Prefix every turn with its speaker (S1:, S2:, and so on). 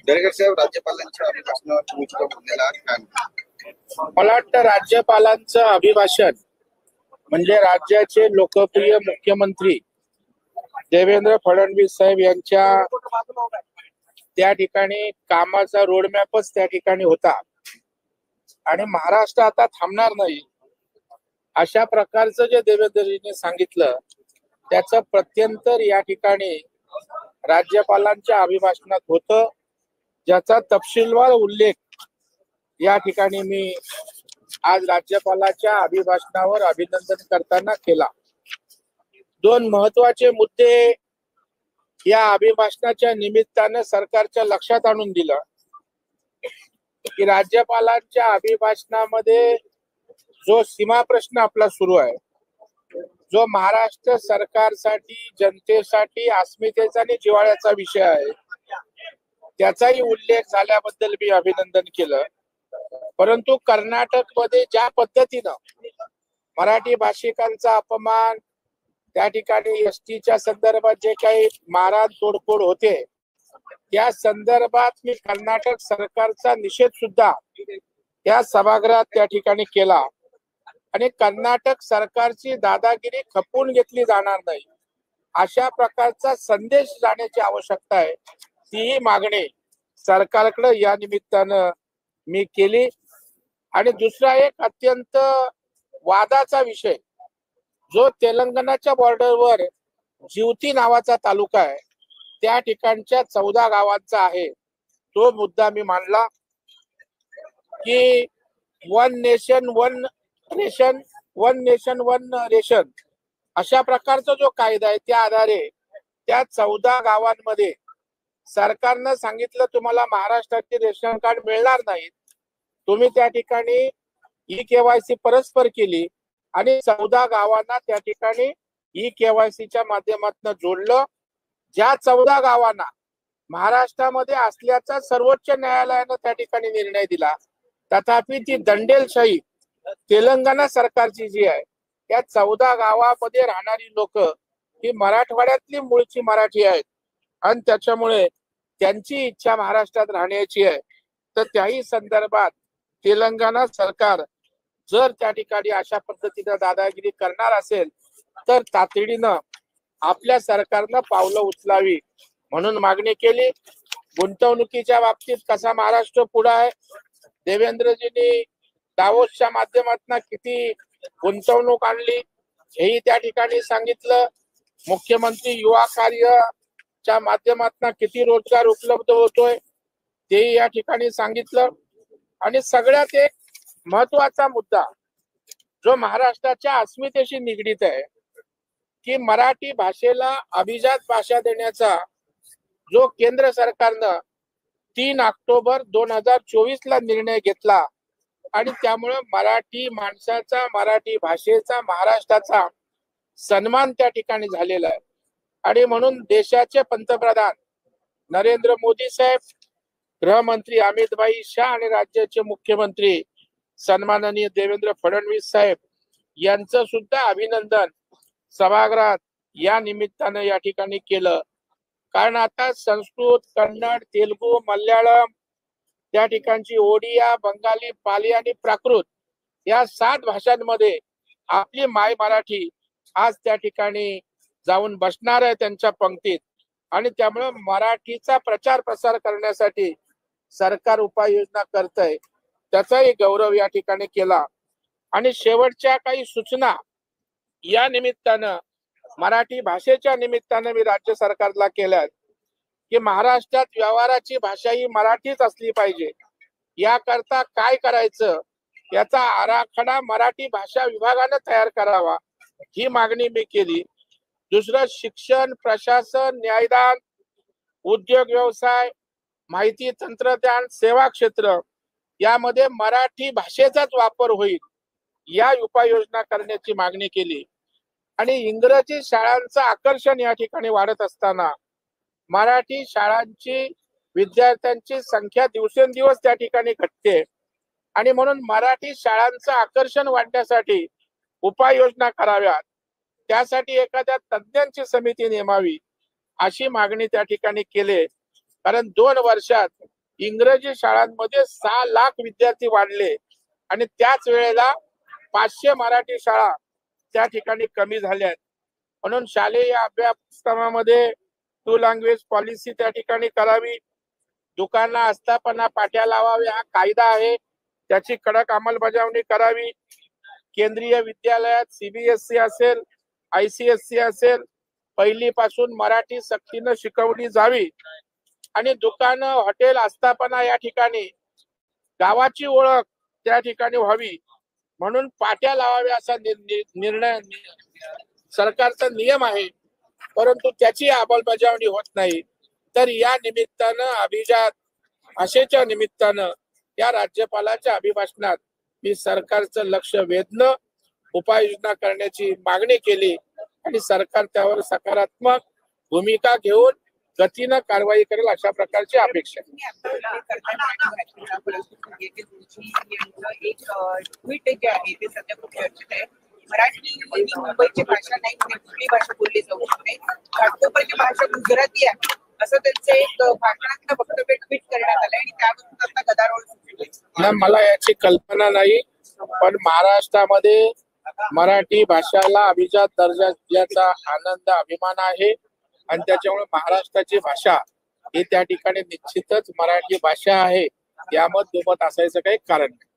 S1: दरेकर साहेब, राज्यपालांच्या अभिभाषणावर तुमची बोललेला काय?
S2: मला वाटतं राज्यपालांचं अभिभाषण म्हणजे राज्याचे लोकप्रिय मुख्यमंत्री देवेंद्र फडणवीस साहेब यांच्या त्या ठिकाणी कामाचा रोडमॅपच त्या ठिकाणी होता आणि महाराष्ट्र आता थांबणार नाही अशा प्रकारचं जे देवेंद्रजींनी सांगितलं त्याचं प्रत्यंतर या ठिकाणी राज्यपालांच्या अभिभाषणात होतं, ज्याचा तपशीलवार उल्लेख या ठिकाणी मी आज राज्यपालाच्या अभिभाषणावर अभिनंदन करताना केला। दोन महत्वाचे मुद्दे या अभिभाषणाच्या निमित्तानं सरकारच्या लक्षात आणून दिलं की राज्यपालांच्या अभिभाषणामध्ये जो सीमा प्रश्न आपला सुरू आहे, जो महाराष्ट्र सरकारसाठी जनतेसाठी अस्मितेचा आणि जिव्हाळ्याचा विषय आहे, त्याचाही उल्लेख झाल्याबद्दल मी अभिनंदन केलं। परंतु कर्नाटक मध्ये ज्या पद्धतीनं मराठी भाषिकांचा अपमान, त्या ठिकाणी एसटीच्या संदर्भात जे काही मारहाण तोडफोड होते त्या संदर्भात मी कर्नाटक सरकारचा निषेध सुद्धा त्या सभागृहात त्या ठिकाणी केला आणि कर्नाटक सरकारची दादागिरी खपवून घेतली जाणार नाही अशा प्रकारचा संदेश जाण्याची आवश्यकता आहे, तीही मागणी सरकारकडे या निमित्तानं मी केली। आणि दुसरा एक अत्यंत वादाचा विषय जो तेलंगणाच्या बॉर्डरवर जिवती नावाचा तालुका आहे त्या ठिकाणच्या 14 गावांचा आहे, तो मुद्दा मी मांडला की one nation one ration, one nation one ration अशा प्रकारचा जो कायदा आहे त्या आधारे त्या 14 गावांमध्ये सरकारनं सांगितलं तुम्हाला महाराष्ट्राचे रेशन कार्ड मिळणार नाहीत, तुम्ही त्या ठिकाणी ई-केवायसी परस्पर केली आणि 14 गावांना त्या ठिकाणी ई-केवायसीच्या माध्यमातून जोडलं। ज्या 14 गावांना महाराष्ट्रामध्ये असल्याचा सर्वोच्च न्यायालयानं त्या ठिकाणी निर्णय दिला, तथापि ती दंडेलशाही तेलंगणा सरकारची जी आहे त्या 14 गावामध्ये राहणारी लोक ही मराठवाड्यातली मूळची मराठी आहेत आणि त्याच्यामुळे त्यांची इच्छा महाराष्ट्रात राहण्याची आहे, तर त्याही संदर्भात तेलंगणा सरकार जर त्या ठिकाणी अशा पद्धतीने दादागिरी करणार असेल तर तातडीनं आपल्या सरकारनं पावलं उचलावी म्हणून मागणी केली। गुंतवणुकीच्या बाबतीत कसा महाराष्ट्र पुढे आहे, देवेंद्रजींनी दावोसच्या माध्यमातून किती गुंतवणूक आणली हेही त्या ठिकाणी सांगितलं, मुख्यमंत्री युवा कार्यच्या माध्यमातून किती रोजगार उपलब्ध होतोय तेही या ठिकाणी सांगितलं। आणि सगळ्यात एक महत्वाचा मुद्दा जो महाराष्ट्राच्या अस्मितेशी निगडीत आहे की मराठी भाषेला अभिजात भाषा देण्याचा जो केंद्र सरकारनं 3 ऑक्टोबर 2024 ला निर्णय घेतला आणि त्यामुळे मराठी माणसाचा, मराठी भाषेचा, महाराष्ट्राचा सन्मान त्या ठिकाणी झालेला आहे। आणि म्हणून देशाचे पंतप्रधान नरेंद्र मोदी साहेब, गृहमंत्री अमित भाई शाह आणि राज्याचे मुख्यमंत्री सन्माननीय देवेंद्र फडणवीस साहेब यांचं सुद्धा अभिनंदन सभागृहात या निमित्तानं या ठिकाणी केलं। कारण आता संस्कृत, कन्नड, तेलुगू, मल्याळम, त्या ठिकाणची ओडिया, बंगाली, पाली आणि प्राकृत या 7 भाषांमध्ये आपली माय मराठी आज त्या ठिकाणी जाऊन बसणार आहे त्यांच्या पंक्तीत आणि त्यामुळे मराठीचा प्रचार प्रसार करण्यासाठी सरकार उपाययोजना करतंय, त्याचाही गौरव या ठिकाणी केला। आणि शेवटच्या काही सूचना या निमित्तानं मराठी भाषेच्या निमित्तानं मी राज्य सरकारला केल्यात की महाराष्ट्रात व्यवहाराची भाषा ही मराठीच असली पाहिजे, याकरता काय करायचं याचा आराखडा मराठी भाषा विभागानं तयार करावा ही मागणी मी केली। दुसरं, शिक्षण, प्रशासन, न्यायदान, उद्योग व्यवसाय, माहिती तंत्रज्ञान, सेवा क्षेत्र यामध्ये मराठी भाषेचाच वापर होईल या उपाययोजना करण्याची मागणी केली। आणि इंग्रजी शाळांचं आकर्षण या ठिकाणी वाढत असताना मराठी शाळांची विद्यार्थ्यांची संख्या दिवसेंदिवस त्या ठिकाणी घटते आणि म्हणून मराठी शाळांचं आकर्षण वाढण्यासाठी उपाययोजना कराव्यात, त्यासाठी एखाद्या तज्ञांची समिती नेमावी अशी मागणी त्या ठिकाणी केली. कारण 2 वर्षात इंग्रजी शाळांमध्ये 6 लाख विद्यार्थी वाढले आणि त्याच वेळेला 500 मराठी शाळा त्या ठिकाणी कमी झाल्या. म्हणून शालेय अभ्यासक्रमामध्ये 2 लँग्वेज पॉलिसी त्या ठिकाणी करावी. दुकानं आस्थापना पाट्या लावावे हा कायदा आहे, त्याची कडक अंमलबजावणी करावी. केंद्रीय विद्यालयात CBSE असेल, ICSE असेल, पहिलीपासून मराठी सक्तीनं शिकवली जावी आणि दुकानं, हॉटेल, आस्थापना या ठिकाणी गावाची ओळख त्या ठिकाणी व्हावी म्हणून पाट्या लावाव्या असा निर्णय सरकारचा नियम आहे, परंतु त्याची अंमलबजावणी होत नाही. तर या निमित्तानं अभिजात भाषेच्या निमित्तानं या राज्यपालाच्या अभिभाषणात मी सरकारचं लक्ष वेधलं, उपाययोजना करण्याची मागणी केली आणि सरकार त्यावर सकारात्मक भूमिका घेऊन गतीनं कारवाई करेल अशा प्रकारची अपेक्षा आहे.
S3: मराठी ही मुंबईची भाषा नाही, कुठली भाषा बोलली जाऊ शकते. घाटकोपरची भाषा गुजराती आहे असं त्यांचं एक भाषणातलं वक्तव्य ट्विट करण्यात आलं आणि त्यावरून आता गदारोळ सुरू आहे.
S2: मला याची कल्पना नाही, पण महाराष्ट्रामध्ये मराठी भाषेला अभिजात दर्जा दिल्याचा आनंद अभिमान आहे आणि त्याच्यामुळे महाराष्ट्राची भाषा ही त्या ठिकाणी निश्चितच मराठी भाषा आहे, यामध्ये दुमत असायचं काही कारण नाही.